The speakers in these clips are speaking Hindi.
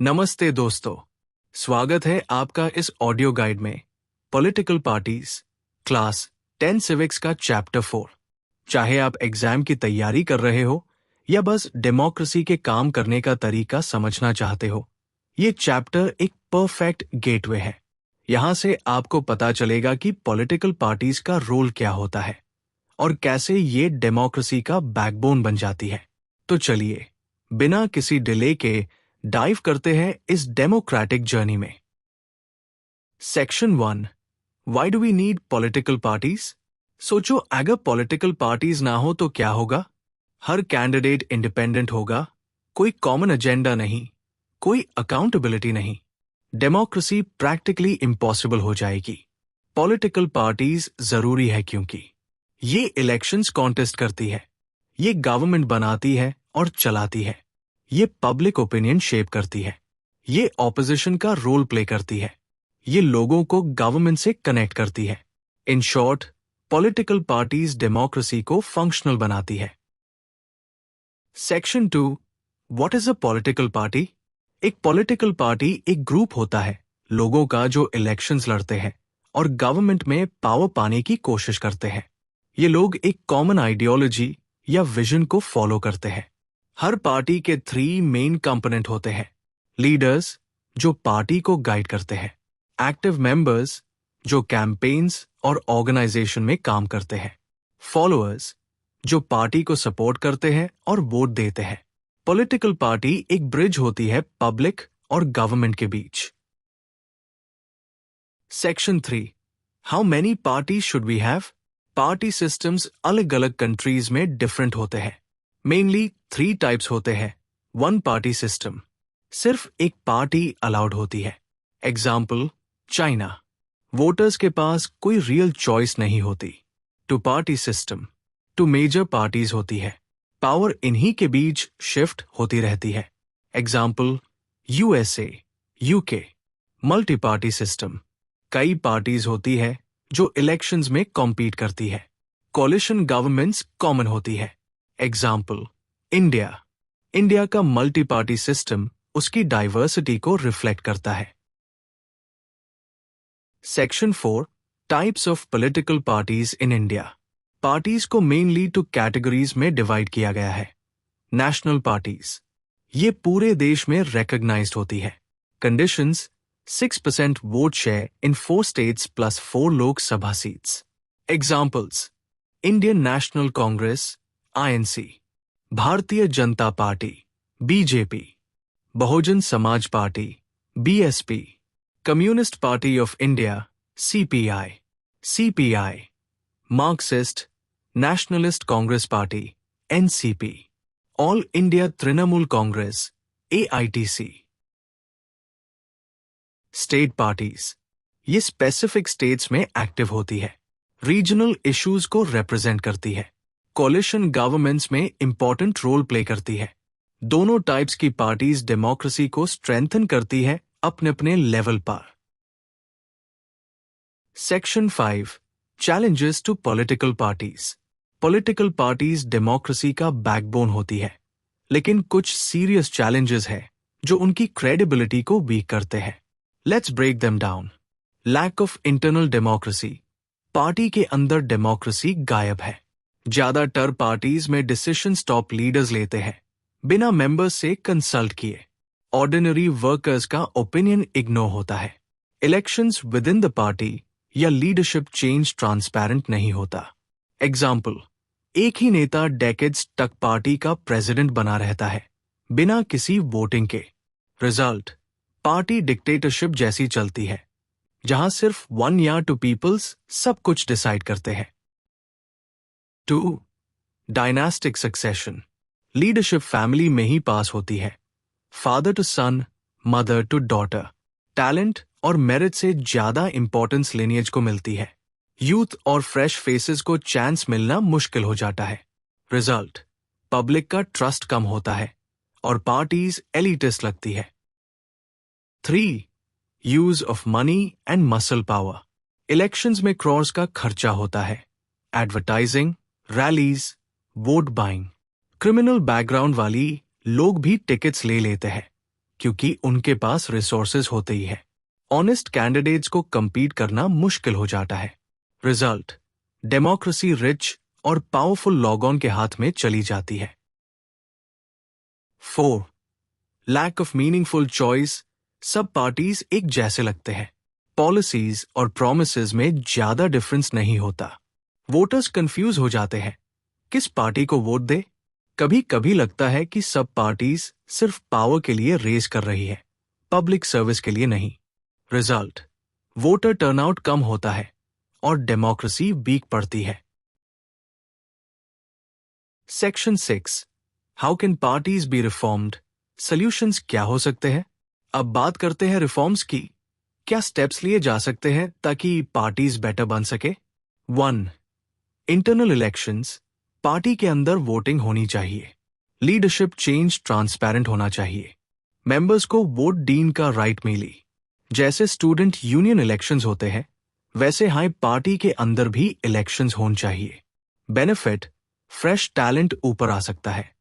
नमस्ते दोस्तों, स्वागत है आपका इस ऑडियो गाइड में पॉलिटिकल पार्टीज क्लास 10 सिविक्स का चैप्टर 4। चाहे आप एग्जाम की तैयारी कर रहे हो या बस डेमोक्रेसी के काम करने का तरीका समझना चाहते हो, ये चैप्टर एक परफेक्ट गेटवे है। यहाँ से आपको पता चलेगा कि पॉलिटिकल पार्टीज का रोल क्या होता है और कैसे ये डेमोक्रेसी का बैकबोन बन जाती है। तो चलिए बिना किसी डिले के डाइव करते हैं इस डेमोक्रेटिक जर्नी में। Section 1, why do we need political parties? सोचो, अगर पॉलिटिकल पार्टीज ना हो तो क्या होगा? हर कैंडिडेट इंडिपेंडेंट होगा, कोई कॉमन एजेंडा नहीं, कोई अकाउंटेबिलिटी नहीं। डेमोक्रेसी प्रैक्टिकली इम्पॉसिबल हो जाएगी। पॉलिटिकल पार्टीज जरूरी है क्योंकि ये इलेक्शंस कॉन्टेस्ट करती है, ये गवर्नमेंट बनाती है और चलाती है, ये पब्लिक ओपिनियन शेप करती है, ये ऑपोजिशन का रोल प्ले करती है, ये लोगों को गवर्नमेंट से कनेक्ट करती है। In short, political parties democracy को फंक्शनल बनाती है। Section 2, what is a political party? एक पॉलिटिकल पार्टी एक ग्रुप होता है लोगों का जो इलेक्शंस लड़ते हैं और गवर्नमेंट में पावर पाने की कोशिश करते हैं। ये लोग एक कॉमन आइडियोलॉजी या विजन को फॉलो करते हैं। हर पार्टी के 3 मेन कंपोनेंट होते हैं। लीडर्स, जो पार्टी को गाइड करते हैं, एक्टिव मेंबर्स, जो कैंपेन्स और ऑर्गेनाइजेशन में काम करते हैं, फॉलोअर्स, जो पार्टी को सपोर्ट करते हैं और वोट देते हैं। पॉलिटिकल पार्टी एक ब्रिज होती है पब्लिक और गवर्नमेंट के बीच। Section 3, how many parties should we have? Party systems अलग अलग कंट्रीज में डिफरेंट होते हैं। मेनली 3 टाइप्स होते हैं। 1 पार्टी सिस्टम, सिर्फ एक पार्टी अलाउड होती है। एग्जाम्पल, चाइना, वोटर्स के पास कोई रियल चॉइस नहीं होती। 2 पार्टी सिस्टम, 2 मेजर पार्टीज होती है, पावर इन्हीं के बीच शिफ्ट होती रहती है। Example, USA, UK. Multi party system, कई पार्टीज होती है जो इलेक्शंस में कॉम्पीट करती है। कोलिशन गवर्नमेंट्स कॉमन होती है। Example, India. इंडिया का मल्टी पार्टी सिस्टम उसकी डाइवर्सिटी को रिफ्लेक्ट करता है। Section 4, types of political parties in India. Parties को मेनली 2 कैटेगरीज में डिवाइड किया गया है। नेशनल पार्टीज, ये पूरे देश में रिकॉग्नाइज्ड होती है। Conditions, 6% vote share in 4 states plus 4 Lok Sabha seats. Examples, Indian national Congress, INC, Bharatiya Janata party, BJP, Bahujan Samaj party, BSP, communist party of India, CPI, Marxist, nationalist Congress party, NCP, all India Trinamool Congress, AITC. State parties, ये स्पेसिफिक स्टेट्स में एक्टिव होती है, रीजनल इश्यूज को रिप्रेजेंट करती है, कोलिशन गवर्नमेंट्स में इंपॉर्टेंट रोल प्ले करती है। दोनों टाइप्स की पार्टीज डेमोक्रेसी को स्ट्रेंथन करती है अपने अपने लेवल पर। Section 5, challenges to political parties. Political parties democracy का बैकबोन होती है, लेकिन कुछ सीरियस चैलेंजेस है जो उनकी क्रेडिबिलिटी को वीक करते हैं। Let's break them down. Lack of internal democracy, party के अंदर डेमोक्रेसी गायब है। ज्यादातर पार्टीज में डिसीजंस टॉप लीडर्स लेते हैं बिना मेंबर्स से कंसल्ट किए। ऑर्डिनरी वर्कर्स का ओपिनियन इग्नोर होता है। Elections with in the party या लीडरशिप चेंज ट्रांसपेरेंट नहीं होता। एग्जाम्पल, एक ही नेता डेकेड्स तक पार्टी का प्रेसिडेंट बना रहता है बिना किसी वोटिंग के। रिजल्ट, पार्टी डिक्टेटरशिप जैसी चलती है जहां सिर्फ 1 या 2 पीपल्स सब कुछ डिसाइड करते हैं। 2. डायनास्टिक सक्सेशन, लीडरशिप फैमिली में ही पास होती है, father to son, mother to daughter. Talent और मेरिट से ज्यादा इंपॉर्टेंस लिनिएज को मिलती है। यूथ और फ्रेश फेसेस को चांस मिलना मुश्किल हो जाता है। रिजल्ट, पब्लिक का ट्रस्ट कम होता है और पार्टीज एलिटिस्ट लगती है। 3. Use of money and muscle power, elections में क्रॉर्स का खर्चा होता है। Advertising, rallies, vote buying. Criminal background वाली लोग भी टिकट्स ले लेते हैं क्योंकि उनके पास रिसोर्सेज होते ही है। ऑनेस्ट कैंडिडेट्स को compete करना मुश्किल हो जाता है। रिजल्ट, डेमोक्रेसी रिच और पावरफुल लॉग-ऑन के हाथ में चली जाती है। 4. Lack of meaningful choice. सब पार्टीज एक जैसे लगते हैं। पॉलिसीज और प्रोमिसेस में ज्यादा डिफरेंस नहीं होता। वोटर्स कंफ्यूज हो जाते हैं, किस पार्टी को वोट दे। कभी कभी लगता है कि सब पार्टीज सिर्फ पावर के लिए रेस कर रही है, पब्लिक सर्विस के लिए नहीं। रिजल्ट, वोटर टर्नआउट कम होता है और डेमोक्रेसी वीक पड़ती है। Section 6, how can parties B reformed. Solutions क्या हो सकते हैं। अब बात करते हैं रिफॉर्म्स की। क्या स्टेप्स लिए जा सकते हैं ताकि पार्टीज बेटर बन सके। 1. Internal elections. पार्टी के अंदर वोटिंग होनी चाहिए। लीडरशिप चेंज ट्रांसपेरेंट होना चाहिए। मेंबर्स को वोट डीन का राइट मिली। जैसे स्टूडेंट यूनियन इलेक्शंस होते हैं, वैसे हाई पार्टी के अंदर भी इलेक्शंस होने चाहिए। बेनिफिट, फ्रेश टैलेंट ऊपर आ सकता है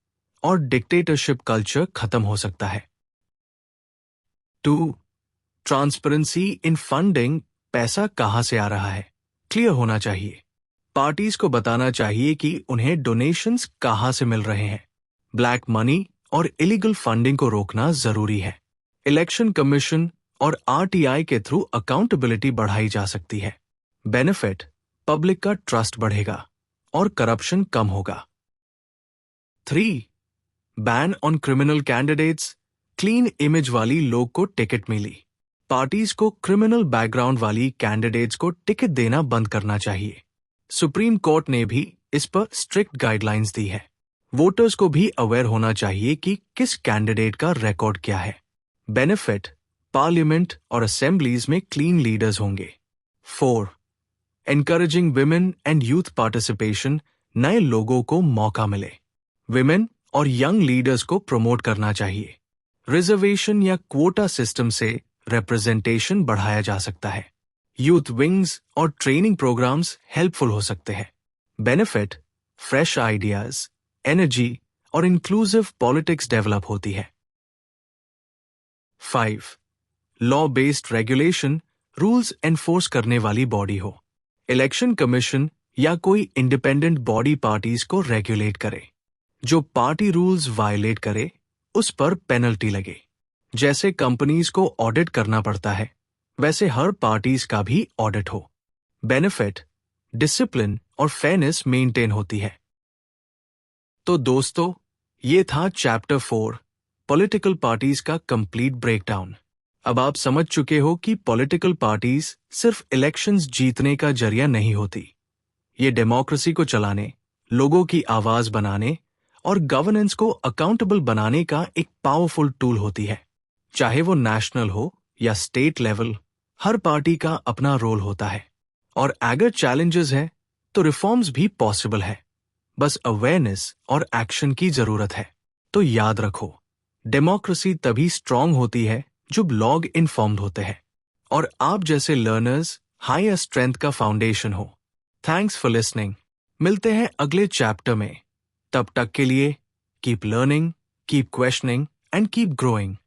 और डिक्टेटरशिप कल्चर खत्म हो सकता है। 2. Transparency in funding. पैसा कहां से आ रहा है, क्लियर होना चाहिए। पार्टीज को बताना चाहिए कि उन्हें डोनेशंस कहां से मिल रहे हैं। ब्लैक मनी और इलीगल फंडिंग को रोकना जरूरी है। इलेक्शन कमीशन और आरटीआई के थ्रू अकाउंटेबिलिटी बढ़ाई जा सकती है। बेनिफिट, पब्लिक का ट्रस्ट बढ़ेगा और करप्शन कम होगा। 3. Ban on criminal candidates. Clean image वाली लोग को टिकट मिली। पार्टीज को क्रिमिनल बैकग्राउंड वाली कैंडिडेट्स को टिकट देना बंद करना चाहिए। सुप्रीम कोर्ट ने भी इस पर स्ट्रिक्ट गाइडलाइंस दी है। वोटर्स को भी अवेयर होना चाहिए कि किस कैंडिडेट का रिकॉर्ड क्या है। बेनिफिट, पार्लियामेंट और असेंबलीज में क्लीन लीडर्स होंगे। 4. Encouraging women and youth participation. नए लोगों को मौका मिले। विमेन और यंग लीडर्स को प्रमोट करना चाहिए। रिजर्वेशन या क्वोटा सिस्टम से रिप्रेजेंटेशन बढ़ाया जा सकता है। यूथ विंग्स और ट्रेनिंग प्रोग्राम्स हेल्पफुल हो सकते हैं। बेनिफिट, फ्रेश आइडियाज, एनर्जी और इंक्लूसिव पॉलिटिक्स डेवलप होती है। 5. Law based regulation. Rules enforce करने वाली बॉडी हो। इलेक्शन कमीशन या कोई इंडिपेंडेंट बॉडी पार्टीज को रेगुलेट करे। जो पार्टी रूल्स वायलेट करे उस पर पेनल्टी लगे। जैसे कंपनीज को ऑडिट करना पड़ता है, वैसे हर पार्टीज का भी ऑडिट हो। बेनिफिट, डिसिप्लिन और फेयरनेस मेंटेन होती है। तो दोस्तों, ये था चैप्टर 4 पॉलिटिकल पार्टीज का कंप्लीट ब्रेकडाउन। अब आप समझ चुके हो कि पॉलिटिकल पार्टीज सिर्फ इलेक्शंस जीतने का जरिया नहीं होती। ये डेमोक्रेसी को चलाने, लोगों की आवाज बनाने और गवर्नेंस को अकाउंटेबल बनाने का एक पावरफुल टूल होती है। चाहे वो नेशनल हो या स्टेट लेवल, हर पार्टी का अपना रोल होता है। और अगर चैलेंजेस हैं तो रिफॉर्म्स भी पॉसिबल है। बस अवेयरनेस और एक्शन की जरूरत है। तो याद रखो, डेमोक्रेसी तभी स्ट्रांग होती है जब लोग इन्फॉर्म्ड होते हैं और आप जैसे लर्नर्स हायर स्ट्रेंथ का फाउंडेशन हो। Thanks for listening. मिलते हैं अगले चैप्टर में। तब तक के लिए keep learning, keep questioning and keep growing.